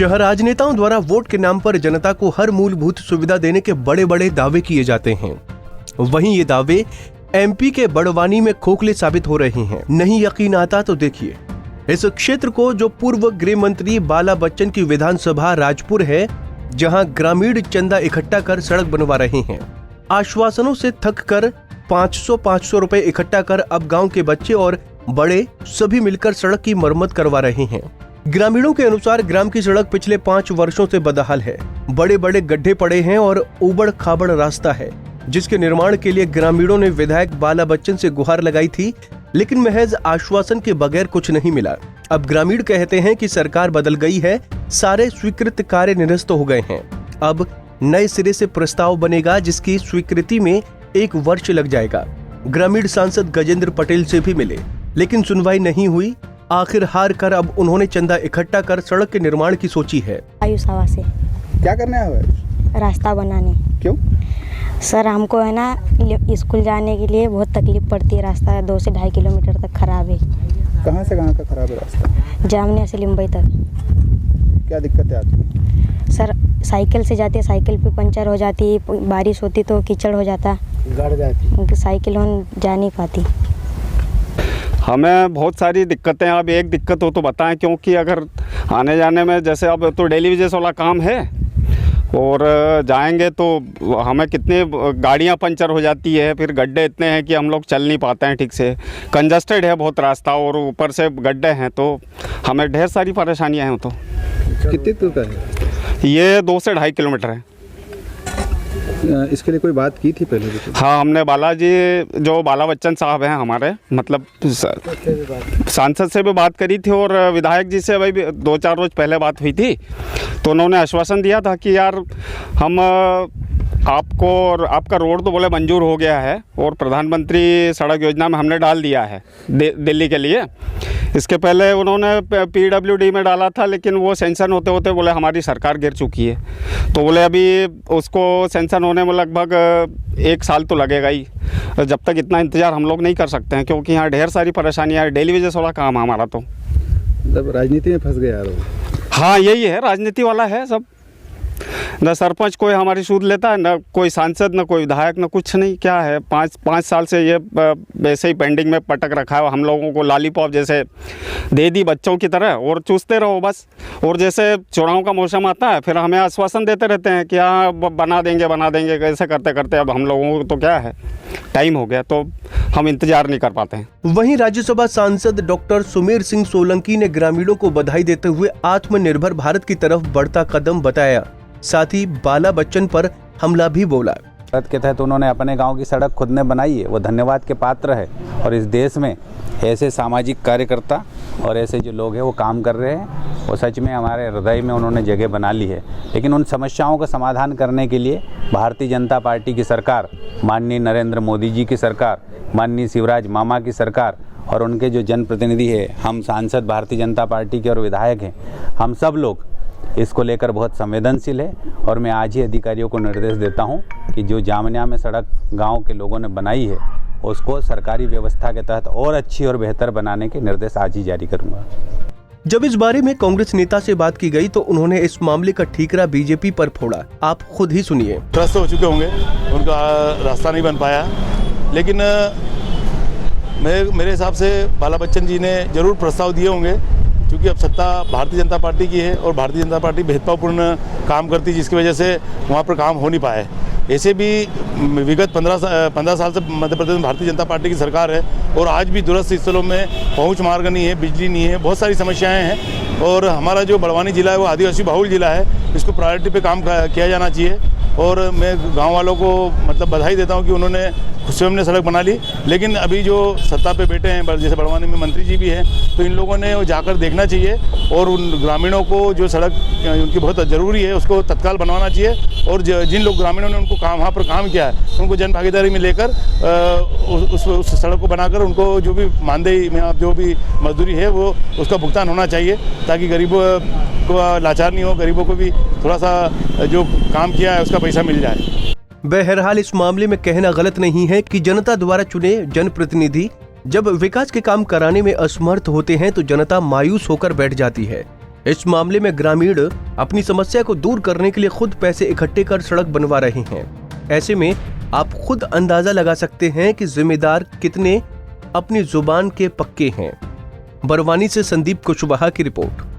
शहर राजनेताओं द्वारा वोट के नाम पर जनता को हर मूलभूत सुविधा देने के बड़े बड़े दावे किए जाते हैं। वहीं ये दावे एमपी के बड़वानी में खोखले साबित हो रहे हैं। नहीं यकीन आता तो देखिए इस क्षेत्र को, जो पूर्व गृह मंत्री बाला बच्चन की विधानसभा राजपुर है, जहां ग्रामीण चंदा इकट्ठा कर सड़क बनवा रहे हैं। आश्वासनों से थक कर 500 रुपए इकट्ठा कर अब गांव के बच्चे और बड़े सभी मिलकर सड़क की मरम्मत करवा रहे हैं। ग्रामीणों के अनुसार ग्राम की सड़क पिछले 5 वर्षों से बदहाल है। बड़े बड़े गड्ढे पड़े हैं और उबड़ खाबड़ रास्ता है, जिसके निर्माण के लिए ग्रामीणों ने विधायक बाला बच्चन से गुहार लगाई थी, लेकिन महज आश्वासन के बगैर कुछ नहीं मिला। अब ग्रामीण कहते हैं कि सरकार बदल गई है, सारे स्वीकृत कार्य निरस्त हो गए हैं। अब नए सिरे से प्रस्ताव बनेगा, जिसकी स्वीकृति में 1 वर्ष लग जाएगा। ग्रामीण सांसद गजेंद्र पटेल से भी मिले, लेकिन सुनवाई नहीं हुई। आखिर हार कर अब उन्होंने चंदा इकट्ठा कर सड़क के निर्माण की सोची है। आयुष हवा से क्या करने आए हो? रास्ता बनाने। क्यों? सर हमको है ना स्कूल जाने के लिए बहुत तकलीफ पड़ती है। रास्ता 2 से 2.5 किलोमीटर तक खराब है। कहाँ से कहाँ का खराब है रास्ता? जामनिया से लिम्बई तक। क्या दिक्कतें आती हैं? सर साइकिल से जाते, साइकिल पे पंचर हो जाती, बारिश होती तो कीचड़ हो जाता, गड़ जाती, साइकिल जा नहीं पाती। हमें बहुत सारी दिक्कतें। अब एक दिक्कत हो तो बताएं, क्योंकि अगर आने जाने में जैसे अब तो डेली वेजेस वाला काम है और जाएंगे तो हमें कितने गाड़ियां पंचर हो जाती है, फिर गड्ढे इतने हैं कि हम लोग चल नहीं पाते हैं ठीक से। कंजस्टेड है बहुत रास्ता और ऊपर से गड्ढे हैं, तो हमें ढेर सारी परेशानियां हैं। तो कितनी दूर का है ये? 2 से 2.5 किलोमीटर है। इसके लिए कोई बात की थी पहले? हाँ, हमने बालाजी, जो बाला बच्चन साहब हैं हमारे, मतलब सांसद से भी बात करी थी और विधायक जी से भाई 2-4 रोज पहले बात हुई थी। तो उन्होंने आश्वासन दिया था कि यार हम आपको, और आपका रोड तो बोले मंजूर हो गया है और प्रधानमंत्री सड़क योजना में हमने डाल दिया है दिल्ली के लिए। इसके पहले उन्होंने PWD में डाला था, लेकिन वो सेंशन होते होते बोले हमारी सरकार गिर चुकी है। तो बोले अभी उसको सेंशन होने में लगभग 1 साल तो लगेगा ही। जब तक इतना इंतज़ार हम लोग नहीं कर सकते हैं, क्योंकि यहाँ ढेर सारी परेशानियाँ हैं। डेली वेजेस वाला काम है हमारा। तो मतलब राजनीति में फंस गया यार। हाँ, यही है, राजनीति वाला है सब। न सरपंच कोई हमारी सूद लेता है, न कोई सांसद, न कोई विधायक, न कुछ नहीं। क्या है, 5 साल से ये वैसे ही पेंडिंग में पटक रखा है। हम लोगों को लॉलीपॉप जैसे दे दी बच्चों की तरह और चूसते रहो बस। और जैसे चुनाव का मौसम आता है फिर हमें आश्वासन देते रहते हैं कि हाँ बना देंगे। कैसे करते करते अब हम लोगों को तो क्या है, टाइम हो गया, तो हम इंतजार नहीं कर पाते हैं। वहीं राज्यसभा सांसद डॉक्टर सुमेर सिंह सोलंकी ने ग्रामीणों को बधाई देते हुए आत्मनिर्भर भारत की तरफ बढ़ता कदम बताया। साथ ही बाला बच्चन पर हमला भी बोला। भारत के तहत उन्होंने अपने गांव की सड़क खुद ने बनाई है, वो धन्यवाद के पात्र है। और इस देश में ऐसे सामाजिक कार्यकर्ता और ऐसे जो लोग हैं वो काम कर रहे हैं, वो सच में हमारे हृदय में उन्होंने जगह बना ली है। लेकिन उन समस्याओं का समाधान करने के लिए भारतीय जनता पार्टी की सरकार, माननीय नरेंद्र मोदी जी की सरकार, माननीय शिवराज मामा की सरकार और उनके जो जनप्रतिनिधि है, हम सांसद भारतीय जनता पार्टी के और विधायक हैं, हम सब लोग इसको लेकर बहुत संवेदनशील है। और मैं आज ही अधिकारियों को निर्देश देता हूं कि जो जामनिया में सड़क गांव के लोगों ने बनाई है, उसको सरकारी व्यवस्था के तहत और अच्छी और बेहतर बनाने के निर्देश आज ही जारी करूंगा। जब इस बारे में कांग्रेस नेता से बात की गई तो उन्होंने इस मामले का ठीकरा बीजेपी पर फोड़ा। आप खुद ही सुनिए। त्रस्त हो चुके होंगे, उनका रास्ता नहीं बन पाया, लेकिन मेरे हिसाब से बाला बच्चन जी ने जरूर प्रस्ताव दिए होंगे, क्योंकि अब सत्ता भारतीय जनता पार्टी की है और भारतीय जनता पार्टी भेदभावपूर्ण काम करती है, जिसकी वजह से वहाँ पर काम हो नहीं पाया है। ऐसे भी विगत 15 साल से मध्य प्रदेश में भारतीय जनता पार्टी की सरकार है और आज भी दूरस्थ स्थलों में पहुँच मार्ग नहीं है, बिजली नहीं है, बहुत सारी समस्याएं हैं। और हमारा जो बड़वानी जिला है वो आदिवासी बहुल जिला है, इसको प्रायोरिटी पे काम किया जाना चाहिए। और मैं गांव वालों को मतलब बधाई देता हूं कि उन्होंने स्वयं ने सड़क बना ली। लेकिन अभी जो सत्ता पे बैठे हैं, जैसे बड़वानी में मंत्री जी भी हैं, तो इन लोगों ने जाकर देखना चाहिए और उन ग्रामीणों को जो सड़क उनकी बहुत ज़रूरी है उसको तत्काल बनवाना चाहिए। और जिन लोग ग्रामीणों ने उनको वहाँ पर काम किया है उनको जन भागीदारी में लेकर उस सड़क को बनाकर उनको जो भी मानदेय में जो भी मजदूरी है वो उसका भुगतान होना चाहिए, ताकि गरीबों को लाचार नहीं हो, गरीबों को भी थोड़ा सा जो काम किया है उसका पैसा मिल जाए। बहरहाल इस मामले में कहना गलत नहीं है कि जनता द्वारा चुने जनप्रतिनिधि जब विकास के काम कराने में असमर्थ होते हैं तो जनता मायूस होकर बैठ जाती है। इस मामले में ग्रामीण अपनी समस्या को दूर करने के लिए खुद पैसे इकट्ठे कर सड़क बनवा रहे हैं। ऐसे में आप खुद अंदाजा लगा सकते हैं कि जिम्मेदार कितने अपनी जुबान के पक्के हैं। बड़वानी से संदीप कुशवाहा की रिपोर्ट।